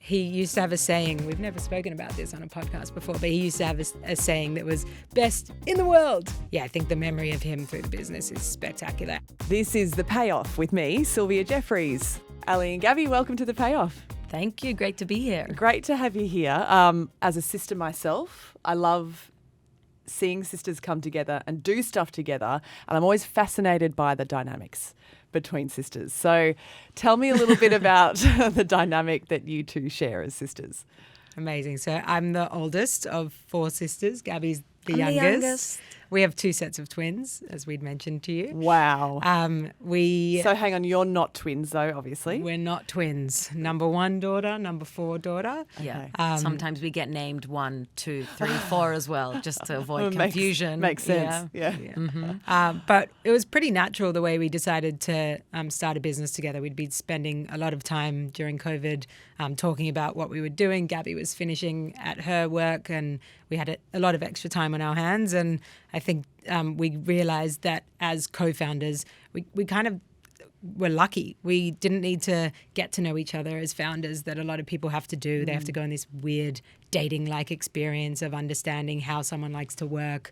he used to have a saying, we've never spoken about this on a podcast before, but he used to have a saying that was best in the world. Yeah, I think the memory of him through the business is spectacular. This is The Payoff with me, Sylvia Jeffries. Ali and Gaby, welcome to The Payoff. Thank you. Great to be here. Great to have you here. As a sister myself, I love seeing sisters come together and do stuff together, and I'm always fascinated by the dynamics between sisters. So tell me a little bit about the dynamic that you two share as sisters. Amazing. So I'm the oldest of 4 sisters. Gabby's the I'm youngest. the youngest. We have 2 sets of twins, as we'd mentioned to you. Wow. So hang on, you're not twins though, obviously. we're not twins. Number 1 daughter, number 4 daughter. Yeah. Okay. Sometimes we get named 1, 2, 3, 4 as well, just to avoid confusion. Makes sense. Yeah. But it was pretty natural the way we decided to start a business together. We'd been spending a lot of time during COVID talking about what we were doing. Gaby was finishing at her work and we had a lot of extra time on our hands. And I think we realized that as co-founders, we kind of were lucky. We didn't need to get to know each other as founders that a lot of people have to do. They have to go on this weird dating-like experience of understanding how someone likes to work,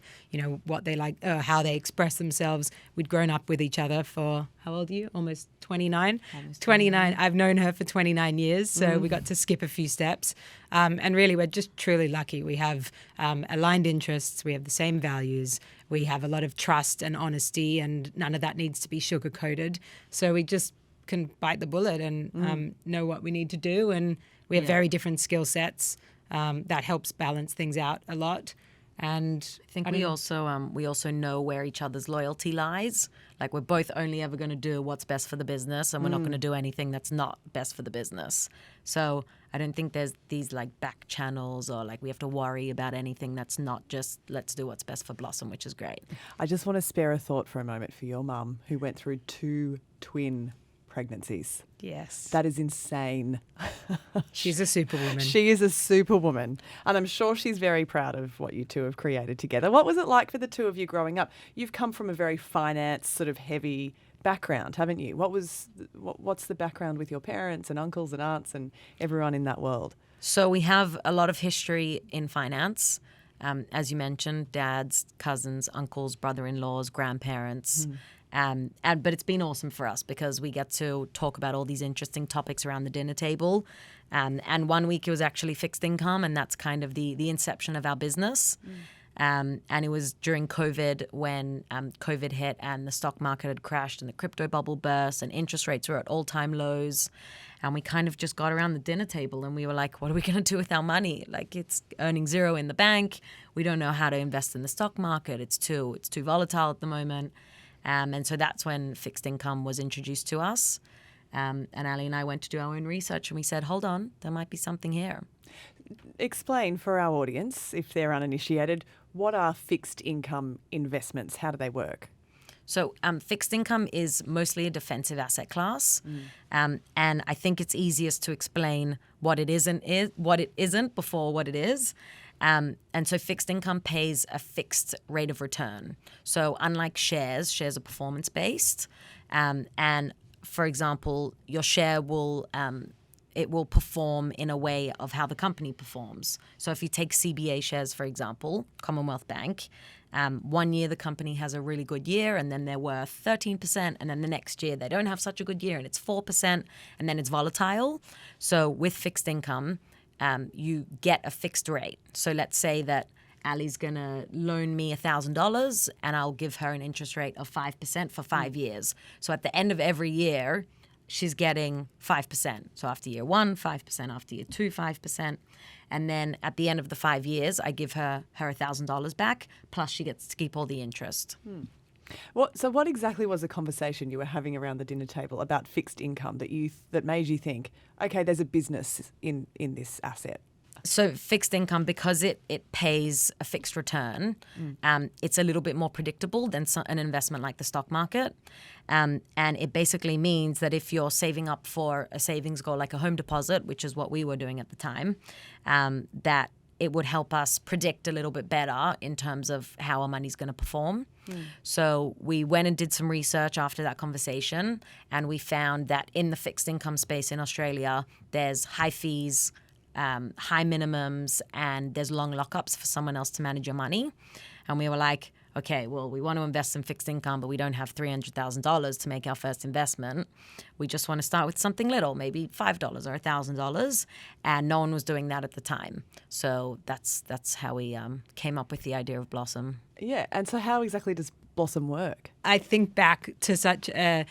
what they like, how they express themselves. We'd grown up with each other for, how old are you? Almost 29? Almost 29. I've known her for 29 years, so we got to skip a few steps. And really, we're just truly lucky. We have aligned interests. We have the same values. We have a lot of trust and honesty, and none of that needs to be sugar-coated. So we just can bite the bullet and know what we need to do. And we have very different skill sets. That helps balance things out a lot. And I think we also know where each other's loyalty lies. Like, we're both only ever going to do what's best for the business, and we're not going to do anything that's not best for the business. So I don't think there's these like back channels or like we have to worry about anything that's not just let's do what's best for Blossom, which is great. I just want to spare a thought for a moment for your mum who went through 2 twin pregnancies. yes, That is insane. she's a superwoman. She is a superwoman, and I'm sure she's very proud of what you two have created together. What was it like for the two of you growing up? You've come from a very finance sort of heavy background, haven't you? What's the background with your parents and uncles and aunts and everyone in that world? So we have a lot of history in finance. As you mentioned, dads, cousins, uncles, brother-in-laws, grandparents. But it's been awesome for us because we get to talk about all these interesting topics around the dinner table. And one week it was actually fixed income, and that's kind of the inception of our business. And it was during COVID when COVID hit and the stock market had crashed and the crypto bubble burst and interest rates were at all-time lows. And we kind of just got around the dinner table and we were like, what are we going to do with our money? Like, it's earning 0 in the bank. We don't know how to invest in the stock market. It's too volatile at the moment. And so that's when fixed income was introduced to us. And Ali and I went to do our own research and we said, hold on, there might be something here. Explain for our audience, if they're uninitiated, what are fixed income investments? How do they work? So fixed income is mostly a defensive asset class. And I think it's easiest to explain what it isn't before what it is. And so fixed income pays a fixed rate of return. So unlike shares are performance-based. And for example, your share will perform in a way of how the company performs. So if you take CBA shares, for example, Commonwealth Bank, 1 year the company has a really good year and then they're worth 13%, and then the next year they don't have such a good year and it's 4%, and then it's volatile. So with fixed income, you get a fixed rate. So let's say that Ali's going to loan me $1,000 and I'll give her an interest rate of 5% for 5 years. So at the end of every year, she's getting 5%. So after year 1, 5%, after year 2, 5%. And then at the end of the 5 years, I give her $1,000 back, plus she gets to keep all the interest. So what exactly was the conversation you were having around the dinner table about fixed income that made you think, okay, there's a business in this asset? So fixed income, because it pays a fixed return, it's a little bit more predictable than an investment like the stock market. And it basically means that if you're saving up for a savings goal like a home deposit, which is what we were doing at the time, that it would help us predict a little bit better in terms of how our money's going to perform. So we went and did some research after that conversation, and we found that in the fixed income space in Australia, there's high fees, high minimums, and there's long lockups for someone else to manage your money. And we were like, okay, well, we want to invest in fixed income, but we don't have $300,000 to make our first investment. We just want to start with something little, maybe $5 or $1,000. And no one was doing that at the time. So that's how we came up with the idea of Blossom. Yeah. And so how exactly does Blossom work? I think back to such a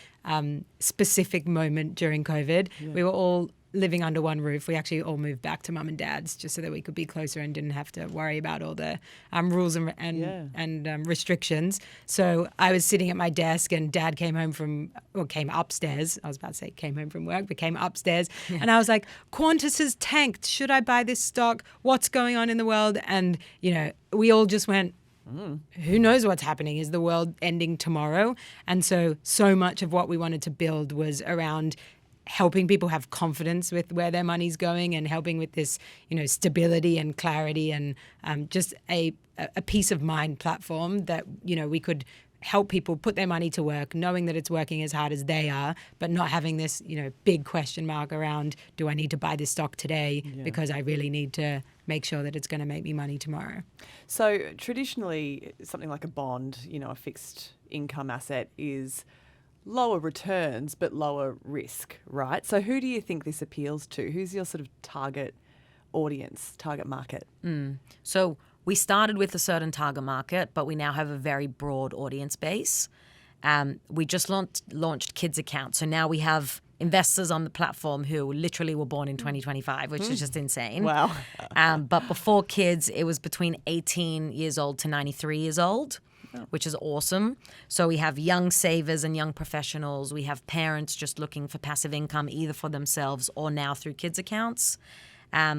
specific moment during COVID. Yeah. We were all living under one roof. We actually all moved back to mum and dad's just so that we could be closer and didn't have to worry about all the rules and restrictions. So I was sitting at my desk and dad came upstairs. I was about to say came home from work, but came upstairs. Yeah. And I was like, Qantas has tanked. Should I buy this stock? What's going on in the world? And, we all just went, who knows what's happening? Is the world ending tomorrow? And so much of what we wanted to build was around helping people have confidence with where their money's going and helping with this, stability and clarity and just a peace of mind platform that, we could help people put their money to work, knowing that it's working as hard as they are, but not having this, big question mark around, do I need to buy this stock today because I really need to make sure that it's going to make me money tomorrow. So traditionally, something like a bond, a fixed income asset is lower returns but lower risk, right? So who do you think this appeals to? Who's your sort of target audience, target market? So we started with a certain target market, but we now have a very broad audience base. We just launched kids accounts. So now we have investors on the platform who literally were born in 2025, which is just insane. Wow. But before kids, it was between 18 years old to 93 years old. Which is awesome. So we have young savers and young professionals. We have parents just looking for passive income either for themselves or now through kids accounts.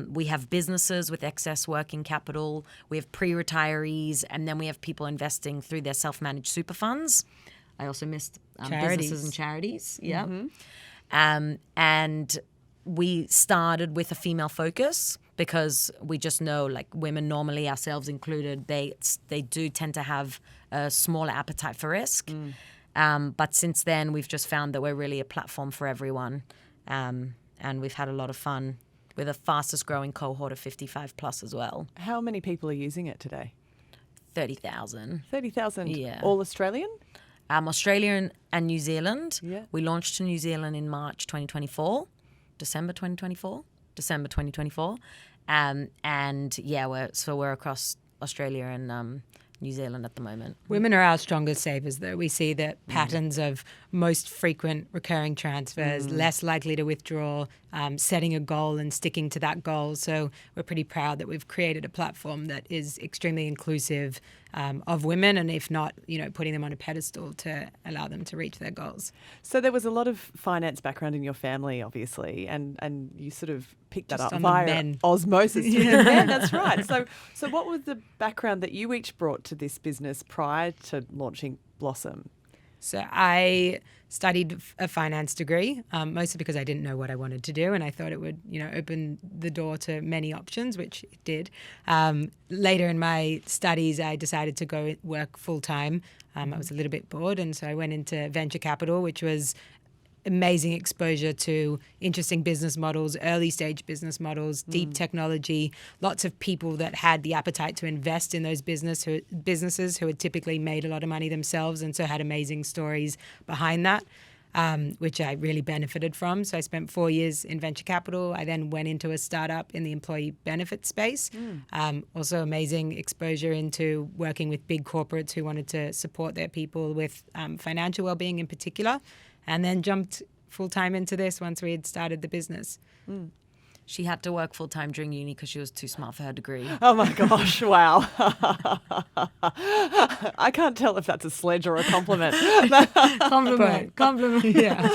We have businesses with excess working capital. We have pre-retirees, and then we have people investing through their self-managed super funds. I also missed businesses and charities. Yeah. Mm-hmm. And we started with a female focus because we just know, like women normally, ourselves included, they do tend to have a smaller appetite for risk. But since then, we've just found that we're really a platform for everyone. And we've had a lot of fun with the fastest growing cohort of 55 plus as well. How many people are using it today? 30,000. 30,000? Yeah. All Australian? Australia and New Zealand. Yeah. We launched in New Zealand in March 2024. December 2024. And yeah, we're across Australia and New Zealand at the moment. Women are our strongest savers, though. We see that patterns of most frequent recurring transfers, less likely to withdraw, setting a goal and sticking to that goal. So we're pretty proud that we've created a platform that is extremely inclusive of women, and if not, putting them on a pedestal to allow them to reach their goals. So there was a lot of finance background in your family, obviously, and you sort of picked that Just up on via the men. osmosis. Yeah, men, that's right. So what was the background that you each brought to this business prior to launching Blossom? So I studied a finance degree, mostly because I didn't know what I wanted to do, and I thought it would, open the door to many options, which it did. Later in my studies, I decided to go work full time. I was a little bit bored, and so I went into venture capital, which was amazing exposure to interesting business models, early stage business models, deep technology, lots of people that had the appetite to invest in those businesses who had typically made a lot of money themselves and so had amazing stories behind that, which I really benefited from. So I spent 4 years in venture capital. I then went into a startup in the employee benefit space. Also amazing exposure into working with big corporates who wanted to support their people with financial well-being in particular. And then jumped full-time into this once we had started the business. She had to work full-time during uni because she was too smart for her degree. Oh my gosh, wow. I can't tell if that's a sledge or a compliment. Compliment, yeah.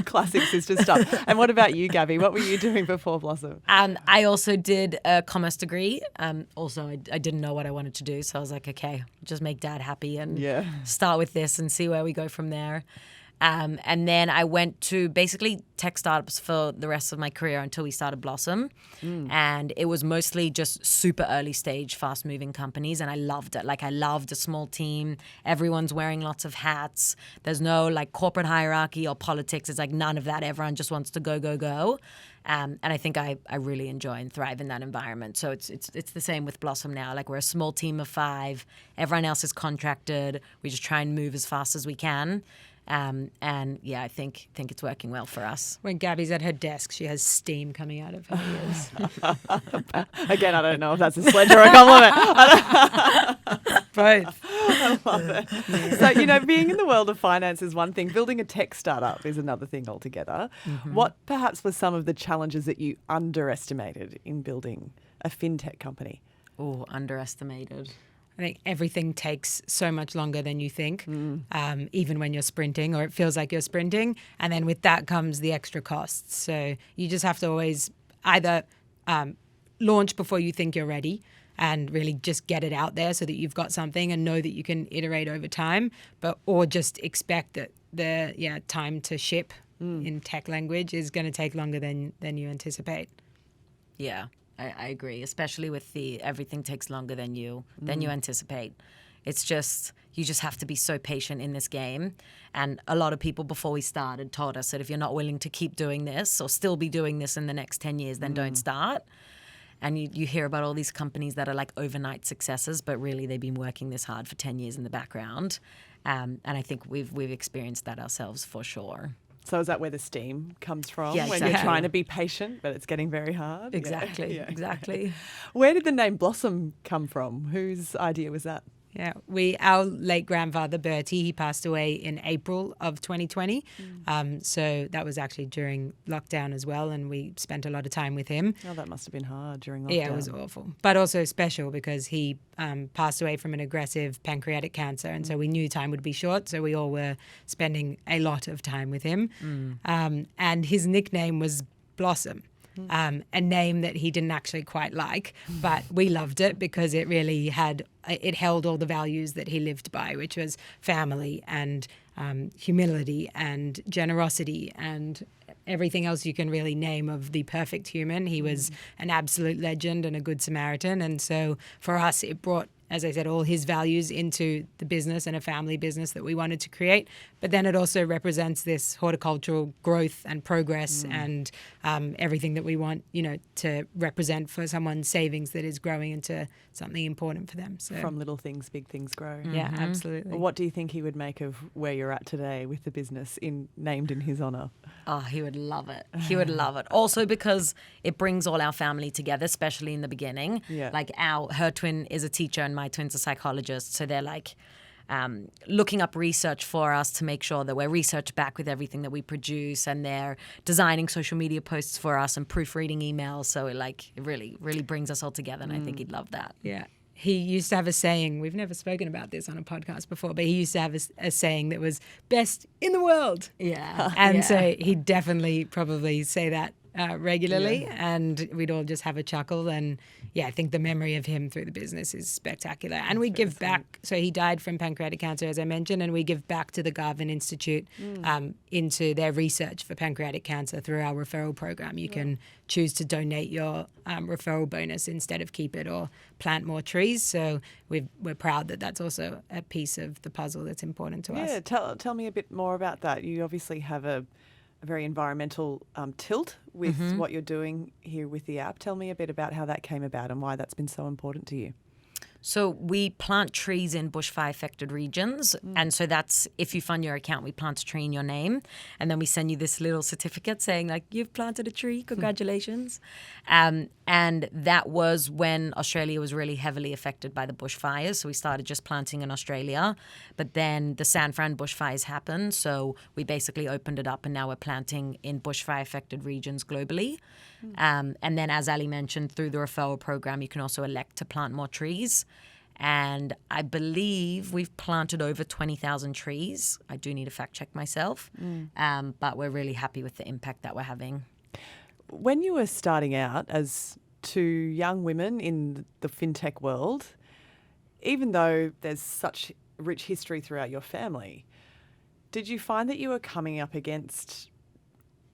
Classic sister stuff. And what about you, Gaby? What were you doing before Blossom? I also did a commerce degree. Also, I didn't know what I wanted to do, so I was like, okay, just make dad happy and start with this and see where we go from there. And then I went to basically tech startups for the rest of my career until we started Blossom. And it was mostly just super early stage, fast moving companies. And I loved it. Like, I loved a small team. Everyone's wearing lots of hats. There's no like corporate hierarchy or politics. It's like none of that. Everyone just wants to go, go, go. And I think I really enjoy and thrive in that environment. So it's the same with Blossom now. Like, we're a small team of 5. Everyone else is contracted. We just try and move as fast as we can. And yeah, I think it's working well for us. When Gaby's at her desk, she has steam coming out of her ears. Again, I don't know if that's a sledge or a compliment. Both. I love it. Yeah. So, you know, being in the world of finance is one thing. Building a tech startup is another thing altogether. What perhaps were some of the challenges that you underestimated in building a fintech company? Oh, underestimated. I think everything takes so much longer than you think, even when you're sprinting, or it feels like you're sprinting. And then with that comes the extra costs. So you just have to always either launch before you think you're ready and really just get it out there so that you've got something and know that you can iterate over time, or just expect that the time to ship in tech language is going to take longer than you anticipate. Yeah. I agree, especially with the everything takes longer than you anticipate. It's just, you just have to be so patient in this game. And a lot of people before we started told us that if you're not willing to keep doing this or still be doing this in the next 10 years, then don't start. And you hear about all these companies that are like overnight successes, but really they've been working this hard for 10 years in the background. And I think we've experienced that ourselves for sure. So is that where the steam comes from? Yeah, when exactly. you're trying to be patient, but it's getting very hard? Exactly, Yeah. exactly. Where did the name Blossom come from? Whose idea was that? Yeah, our late grandfather, Bertie, he passed away in April of 2020. So that was actually during lockdown as well, and we spent a lot of time with him. Oh, that must have been hard during lockdown. Yeah, it was awful, but also special because he passed away from an aggressive pancreatic cancer, and so we knew time would be short, so we all were spending a lot of time with him. And his nickname was Blossom. A name that he didn't actually quite like, but we loved it because it really held all the values that he lived by, which was family and humility and generosity and everything else you can really name of the perfect human. He was an absolute legend and a good Samaritan. And so for us, it brought, as I said, all his values into the business and a family business that we wanted to create. But then it also represents this horticultural growth and progress and everything that we want, to represent for someone's savings that is growing into something important for them. So From little things, big things grow. yeah, absolutely. Well, what do you think he would make of where you're at today with the business named in his honour? Oh, he would love it. He would love it. Also because it brings all our family together, especially in the beginning. Yeah. Like her twin is a teacher and my twin's a psychologist. So they're like looking up research for us to make sure that we're research back with everything that we produce, and they're designing social media posts for us and proofreading emails. So it really, really brings us all together, and I think he'd love that. Yeah. He used to have a saying, we've never spoken about this on a podcast before, but he used to have a saying that was best in the world. Yeah. And so he'd definitely probably say that regularly, and we'd all just have a chuckle. And yeah, I think the memory of him through the business is spectacular. And we give back. So he died from pancreatic cancer, as I mentioned, and we give back to the Garvin Institute into their research for pancreatic cancer through our referral program. You can choose to donate your referral bonus instead of keep it or plant more trees. So we're proud that that's also a piece of the puzzle that's important to us. Yeah, tell me a bit more about that. You obviously have a very environmental tilt with what you're doing here with the app. Tell me a bit about how that came about and why that's been so important to you. So we plant trees in bushfire affected regions. And so that's, if you fund your account, we plant a tree in your name. And then we send you this little certificate saying like, you've planted a tree, congratulations. And that was when Australia was really heavily affected by the bushfires. So we started just planting in Australia. But then the San Fran bushfires happened. So we basically opened it up and now we're planting in bushfire affected regions globally. And then as Ali mentioned, through the referral program, you can also elect to plant more trees. And I believe we've planted over 20,000 trees. I do need to fact check myself. But we're really happy with the impact that we're having. When you were starting out as two young women in the fintech world, even though there's such rich history throughout your family, Did you find that you were coming up against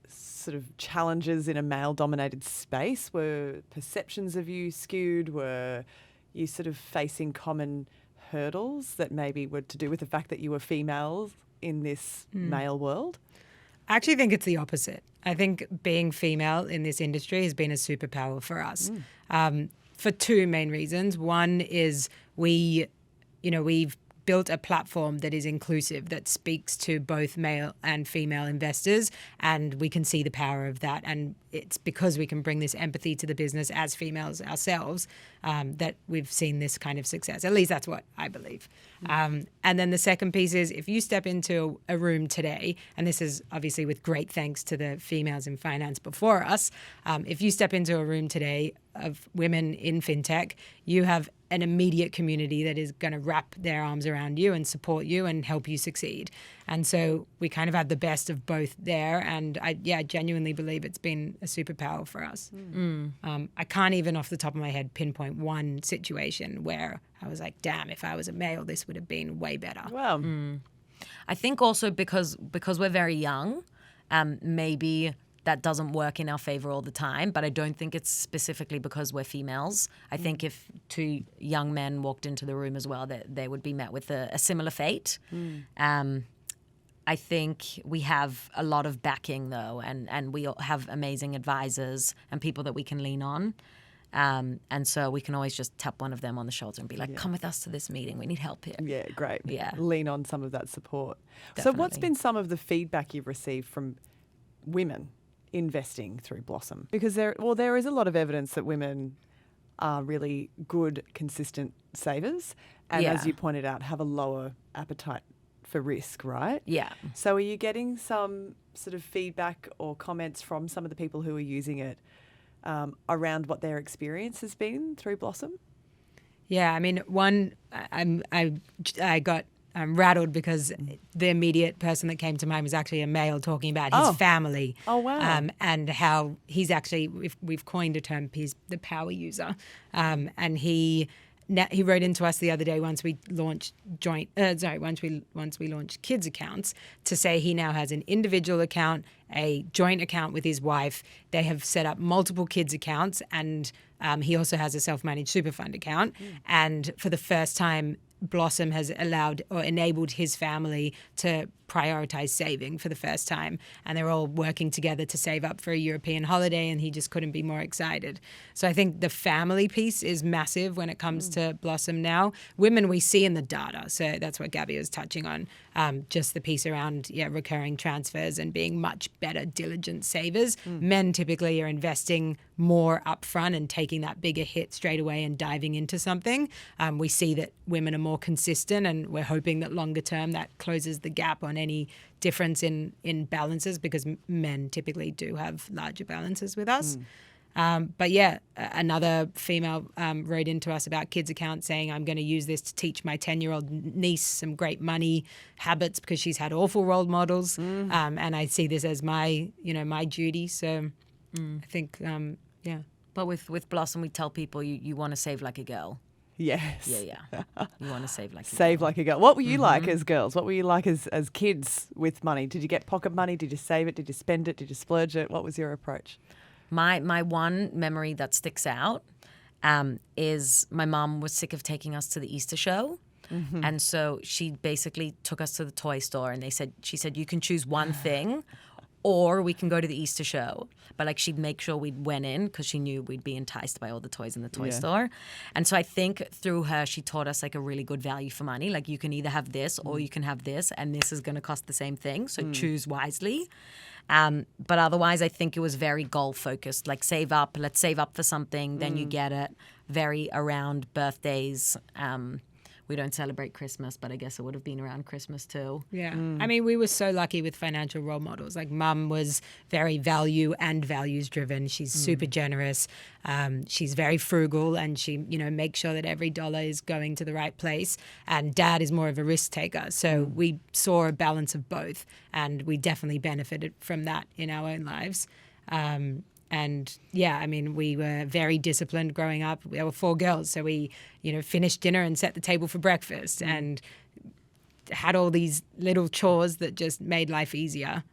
sort of challenges in a male-dominated space? Were perceptions of you skewed? Were you sort of facing common hurdles that maybe were to do with the fact that you were females in this male world? I actually think it's the opposite. I think being female in this industry has been a superpower for us for two main reasons. One is we've built a platform that is inclusive, that speaks to both male and female investors, and we can see the power of that. And it's because we can bring this empathy to the business as females ourselves that we've seen this kind of success. At least that's what I believe. And then the second piece is, if you step into a room today, and this is obviously with great thanks to the females in finance before us, if you step into a room today of women in fintech, you have an immediate community that is going to wrap their arms around you and support you and help you succeed. And so we kind of have the best of both there. And I genuinely believe it's been a superpower for us. I can't even off the top of my head pinpoint one situation where I was like, damn, if I was a male, this would have been way better. Well, I think also because we're very young, maybe that doesn't work in our favor all the time, but I don't think it's specifically because we're females. I think if two young men walked into the room as well, that they would be met with a similar fate. I think we have a lot of backing though, and we have amazing advisors and people that we can lean on. And so we can always just tap one of them on the shoulder and be like, come with us to this meeting. We need help here. yeah, great. Yeah. Lean on some of that support. So Definitely. what's been some of the feedback you've received from women investing through Blossom? Because there is a lot of evidence that women are really good, consistent savers, and as you pointed out, have a lower appetite for risk, right? Yeah. So are you getting some sort of feedback or comments from some of the people who are using it around what their experience has been through Blossom? Yeah, I mean, I got rattled because the immediate person that came to mind was actually a male talking about his family. Oh, wow. And how he's actually, we've coined a term, he's the power user. And he wrote into us the other day once we launched once we launched kids accounts, to say he now has an individual account, a joint account with his wife. They have set up multiple kids accounts, and he also has a self-managed super fund account. And for the first time, Blossom has allowed or enabled his family to prioritize saving for the first time, and they're all working together to save up for a European holiday, and he just couldn't be more excited. So I think the family piece is massive when it comes to Blossom now. Women we see in the data, so that's what Gaby was touching on, just the piece around recurring transfers and being much better diligent savers. Men typically are investing more upfront and taking that bigger hit straight away and diving into something. We see that women are more consistent, and we're hoping that longer term that closes the gap on any difference in balances, because men typically do have larger balances with us. But yeah, another female wrote into us about kids accounts saying, I'm going to use this to teach my 10-year-old niece some great money habits because she's had awful role models. And I see this as my duty. So I think, yeah. But with Blossom, we tell people you want to save like a girl. Yes. Yeah. You want to save like a Save girl. like a girl. What were you like as girls? What were you like as kids with money? Did you get pocket money? Did you save it? Did you spend it? Did you splurge it? What was your approach? My one memory that sticks out is my mom was sick of taking us to the Easter show. And so she basically took us to the toy store, and she said, you can choose one thing or we can go to the Easter show. But like, she'd make sure we went in because she knew we'd be enticed by all the toys in the toy store. And so I think through her, she taught us like a really good value for money. Like, you can either have this or you can have this, and this is going to cost the same thing. So choose wisely. But otherwise, I think it was very goal focused. Like, save up, let's save up for something, then you get it. Very around birthdays. We don't celebrate Christmas, but I guess it would have been around Christmas too. Yeah. I mean, we were so lucky with financial role models. Like, Mum was very value and values driven. She's super generous. She's very frugal, and she, makes sure that every dollar is going to the right place. And Dad is more of a risk taker. So we saw a balance of both, and we definitely benefited from that in our own lives. And yeah, I mean, we were very disciplined growing up. There were 4 girls, so we, finished dinner and set the table for breakfast. And had all these little chores that just made life easier.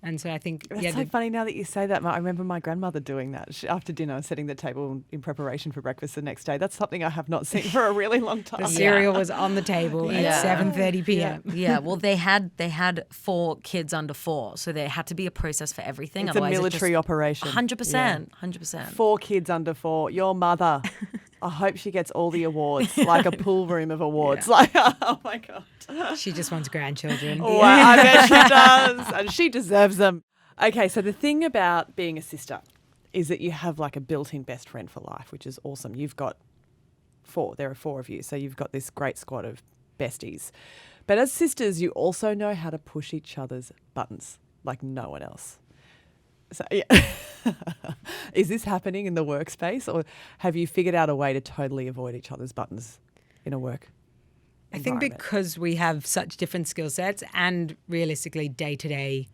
And so I think, That's so funny now that you say that. I remember my grandmother doing that after dinner, setting the table in preparation for breakfast the next day. That's something I have not seen for a really long time. the cereal was on the table at 7:30 p.m. Yeah, well, they had 4 kids under 4, so there had to be a process for everything. It's Otherwise a military operation. 100%, 100%. 4 kids under 4. Your mother. I hope she gets all the awards, like a pool room of awards. Yeah. Like, oh my God. She just wants grandchildren. Wow, I bet she does. And she deserves them. Okay, so the thing about being a sister is that you have like a built-in best friend for life, which is awesome. You've got 4. There are 4 of you. So you've got this great squad of besties. But as sisters, you also know how to push each other's buttons like no one else. So, yeah. Is this happening in the workspace, or have you figured out a way to totally avoid each other's buttons in a work I think because we have such different skill sets and realistically day-to-day,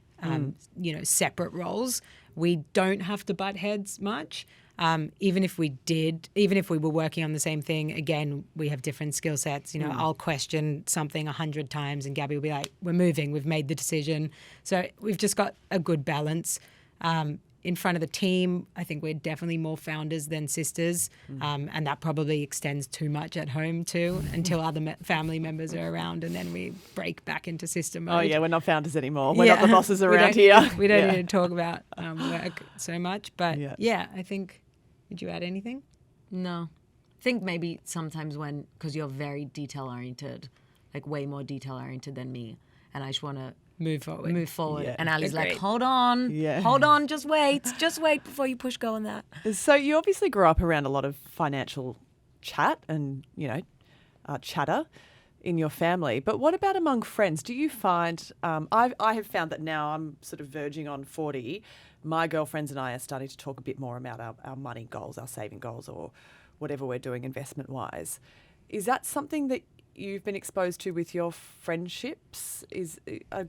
separate roles, we don't have to butt heads much. Even if we were working on the same thing, again, we have different skill sets. I'll question something 100 times and Gaby will be like, we're moving, we've made the decision. So we've just got a good balance. In front of the team, I think we're definitely more founders than sisters, and that probably extends too much at home too until other family members are around, and then we break back into sister mode. Oh yeah, we're not founders anymore. We're not the bosses around here. We don't need to talk about work so much, but I think. Did you add anything? No. I think maybe sometimes because you're very detail-oriented, like way more detail-oriented than me, and I just want to move forward. Yeah. And Ali's like, hold on, just wait before you push go on that. So you obviously grew up around a lot of financial chat and, chatter in your family. But what about among friends? Do you find, I have found that now I'm sort of verging on 40, my girlfriends and I are starting to talk a bit more about our money goals, our saving goals, or whatever we're doing investment-wise. Is that something that you've been exposed to with your friendships? Are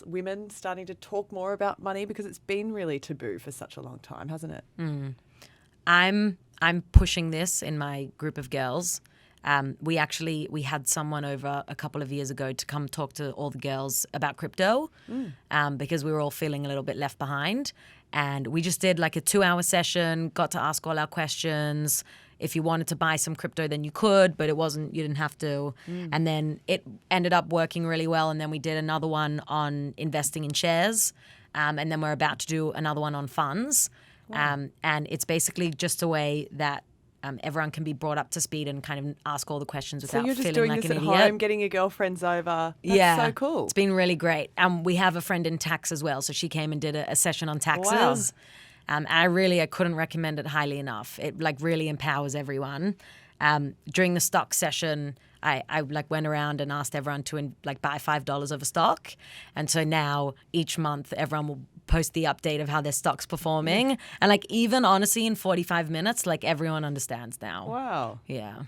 women starting to talk more about money? Because it's been really taboo for such a long time, hasn't it? I'm pushing this in my group of girls. We had someone over a couple of years ago to come talk to all the girls about crypto because we were all feeling a little bit left behind. And we just did like a 2-hour session, got to ask all our questions. If you wanted to buy some crypto, then you could, but you didn't have to. And then it ended up working really well. And then we did another one on investing in shares. And then we're about to do another one on funds. Wow. And it's basically just a way that everyone can be brought up to speed and kind of ask all the questions without feeling like an idiot. So you're just doing this at home, getting your girlfriends over. That's so cool. It's been really great. We have a friend in tax as well. So she came and did a session on taxes. Wow. I couldn't recommend it highly enough. It really empowers everyone. During the stock session, I went around and asked everyone to buy $5 of a stock. And so now each month everyone will post the update of how their stock's performing. And even honestly in 45 minutes, everyone understands now. Wow. Yeah.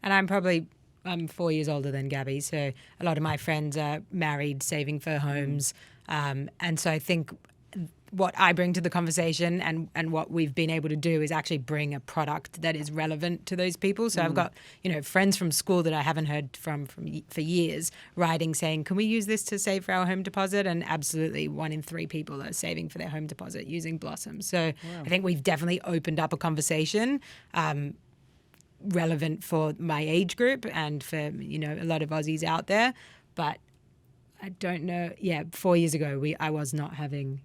And I'm 4 years older than Gaby. So a lot of my friends are married, saving for homes. And so I think what I bring to the conversation and what we've been able to do is actually bring a product that is relevant to those people. So I've got, friends from school that I haven't heard from for years writing saying, can we use this to save for our home deposit? And absolutely 1 in 3 people are saving for their home deposit using Blossom. So I think we've definitely opened up a conversation relevant for my age group and for, a lot of Aussies out there. But I don't know. Yeah, 4 years ago, I was not having,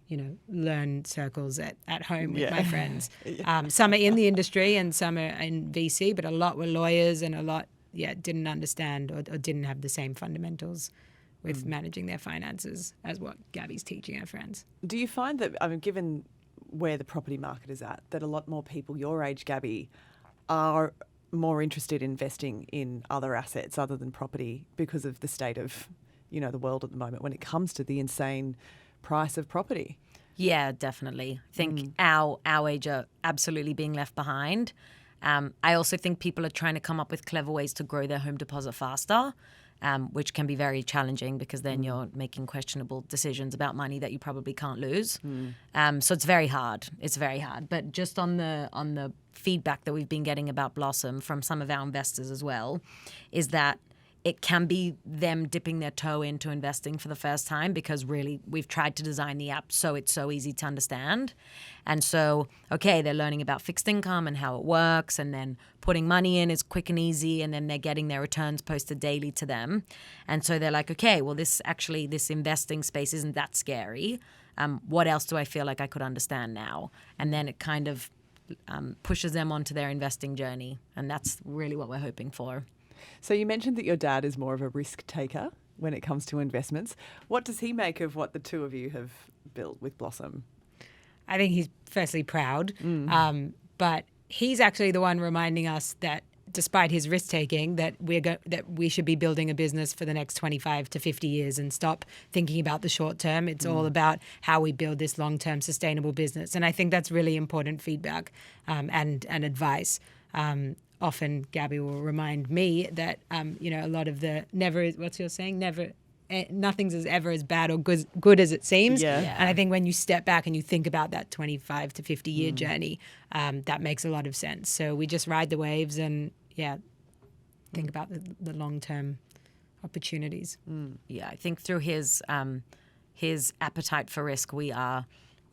learn circles at home with my friends. Some are in the industry and some are in VC, but a lot were lawyers and a lot, didn't understand or didn't have the same fundamentals with managing their finances as what Gaby's teaching her friends. Do you find that, given where the property market is at, that a lot more people your age, Gaby, are more interested in investing in other assets other than property because of the state of the world at the moment when it comes to the insane price of property? Yeah, definitely. I think our age are absolutely being left behind. I also think people are trying to come up with clever ways to grow their home deposit faster, which can be very challenging because then you're making questionable decisions about money that you probably can't lose. So it's very hard. It's very hard. But just on the feedback that we've been getting about Blossom from some of our investors as well, is that it can be them dipping their toe into investing for the first time, because really we've tried to design the app so it's so easy to understand. And so, okay, they're learning about fixed income and how it works, and then putting money in is quick and easy, and then they're getting their returns posted daily to them. And so they're like, okay, well, this investing space isn't that scary. What else do I feel like I could understand now? And then it kind of pushes them onto their investing journey. And that's really what we're hoping for. So you mentioned that your dad is more of a risk taker when it comes to investments. What does he make of what the two of you have built with Blossom? I think he's firstly proud, but he's actually the one reminding us that despite his risk taking, that we should be building a business for the next 25 to 50 years and stop thinking about the short term. It's all about how we build this long-term sustainable business. And I think that's really important feedback and advice. Often Gaby will remind me that, a lot of the nothing's ever as bad or good as it seems. Yeah. And I think when you step back and you think about that 25 to 50 year journey, that makes a lot of sense. So we just ride the waves and think about the long-term opportunities. Yeah, I think through his appetite for risk, we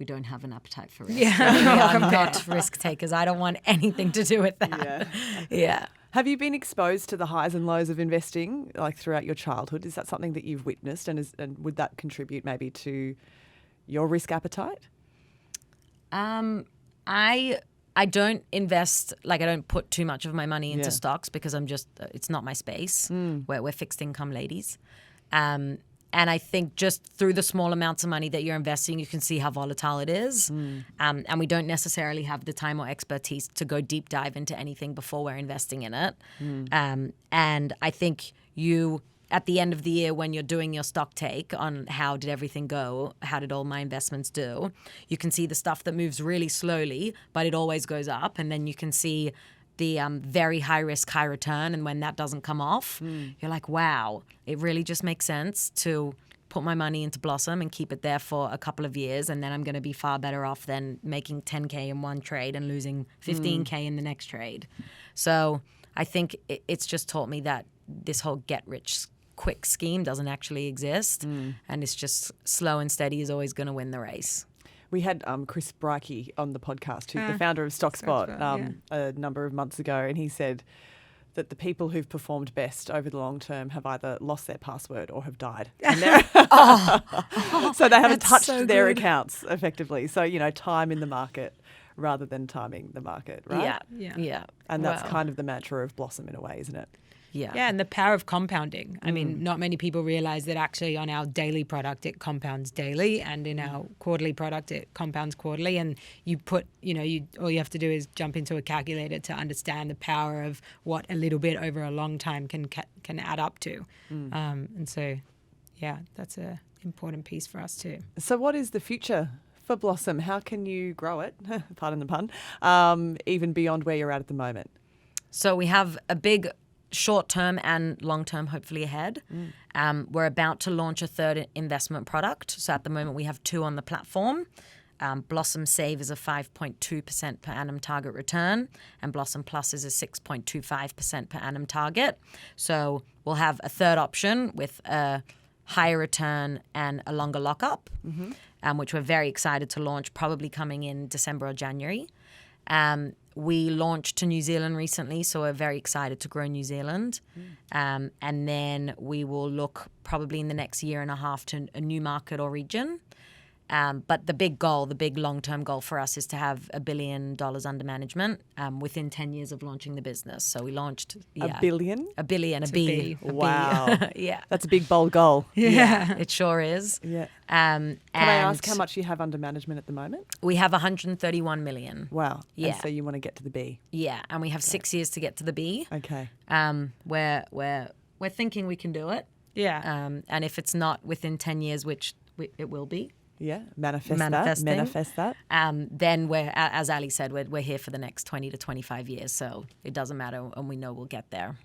don't have an appetite for risk. Yeah. We are not risk takers. I don't want anything to do with that. Yeah. Have you been exposed to the highs and lows of investing, like throughout your childhood? Is that something that you've witnessed, and would that contribute maybe to your risk appetite? I don't invest, I don't put too much of my money into stocks, because it's not my space. We're fixed income ladies. And I think just through the small amounts of money that you're investing, you can see how volatile it is. And we don't necessarily have the time or expertise to go deep dive into anything before we're investing in it. And I think at the end of the year, when you're doing your stock take on how did everything go, how did all my investments do, you can see the stuff that moves really slowly, but it always goes up. And then you can see the very high risk, high return. And when that doesn't come off, you're like, wow, it really just makes sense to put my money into Blossom and keep it there for a couple of years. And then I'm going to be far better off than making 10K in one trade and losing 15K in the next trade. So I think it's just taught me that this whole get rich quick scheme doesn't actually exist. And it's just slow and steady is always going to win the race. We had Chris Breike on the podcast, who's the founder of StockSpot, a number of months ago, and he said that the people who've performed best over the long term have either lost their password or have died. And so they haven't touched their accounts effectively. So, time in the market rather than timing the market, right? Yeah. And that's kind of the mantra of Blossom in a way, isn't it? Yeah, and the power of compounding. I mean, not many people realize that actually on our daily product, it compounds daily, and in our quarterly product, it compounds quarterly. And you put, all you have to do is jump into a calculator to understand the power of what a little bit over a long time can add up to. And so, that's an important piece for us too. So what is the future for Blossom? How can you grow it, pardon the pun, even beyond where you're at the moment? So we have a big short-term and long-term hopefully ahead. We're about to launch a third investment product. So at the moment we have two on the platform. Blossom Save is a 5.2% per annum target return, and Blossom Plus is a 6.25% per annum target. So we'll have a third option with a higher return and a longer lockup, which we're very excited to launch, probably coming in December or January. We launched to New Zealand recently, so we're very excited to grow New Zealand. And then we will look probably in the next year and a half to a new market or region. But the big long-term goal for us is to have $1 billion under management within 10 years of launching the business. So we launched... $1 billion? $1 billion, a B. Wow. Yeah. That's a big, bold goal. Yeah, it sure is. Yeah. Can I ask how much you have under management at the moment? We have 131 million. Wow. Yeah. And so you want to get to the B? Yeah, and we have 6 years to get to the B. Okay. We're thinking we can do it. Yeah. And if it's not within 10 years, which it will be. Yeah, manifest that. Then we're, as Ali said, we're here for the next 20 to 25 years. So it doesn't matter, and we know we'll get there.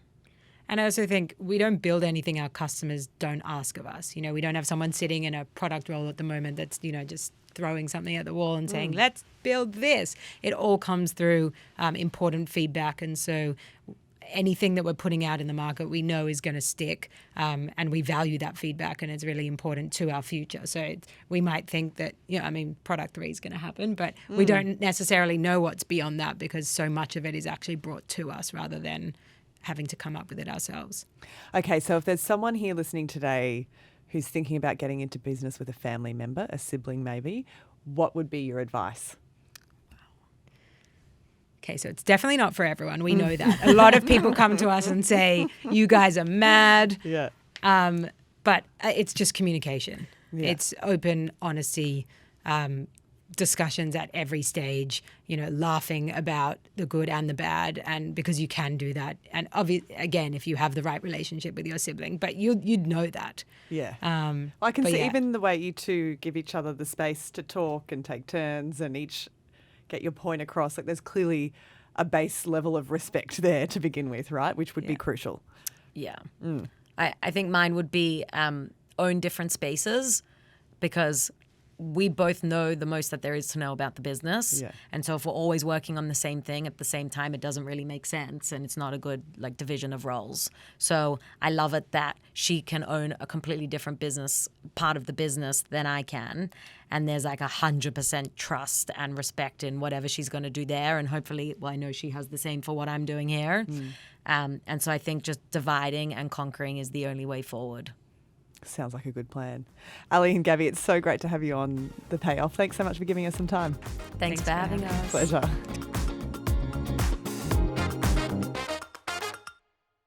And I also think we don't build anything our customers don't ask of us. We don't have someone sitting in a product role at the moment that's, just throwing something at the wall and saying, let's build this. It all comes through important feedback. And so anything that we're putting out in the market we know is going to stick, and we value that feedback, and it's really important to our future. So we might think that, product 3 is going to happen, but we don't necessarily know what's beyond that, because so much of it is actually brought to us rather than having to come up with it ourselves. Okay, so if there's someone here listening today who's thinking about getting into business with a family member, a sibling maybe, what would be your advice? Okay, so it's definitely not for everyone. We know that. A lot of people come to us and say, you guys are mad. Yeah. But it's just communication. Yeah. It's open honesty, discussions at every stage, laughing about the good and the bad, and because you can do that. And again, if you have the right relationship with your sibling, but you'd know that. Yeah. I can see yeah. even the way you two give each other the space to talk and take turns and each get your point across. Like, there's clearly a base level of respect there to begin with, right? Which would be crucial. Yeah. I think mine would be own different spaces, because we both know the most that there is to know about the business. Yeah. And so if we're always working on the same thing at the same time, it doesn't really make sense, and it's not a good division of roles. So I love it that she can own a completely different part of the business than I can. And there's 100% trust and respect in whatever she's going to do there. And hopefully, I know she has the same for what I'm doing here. And so I think just dividing and conquering is the only way forward. Sounds like a good plan. Ali and Gaby, it's so great to have you on The Payoff. Thanks so much for giving us some time. Thanks for having us. Pleasure.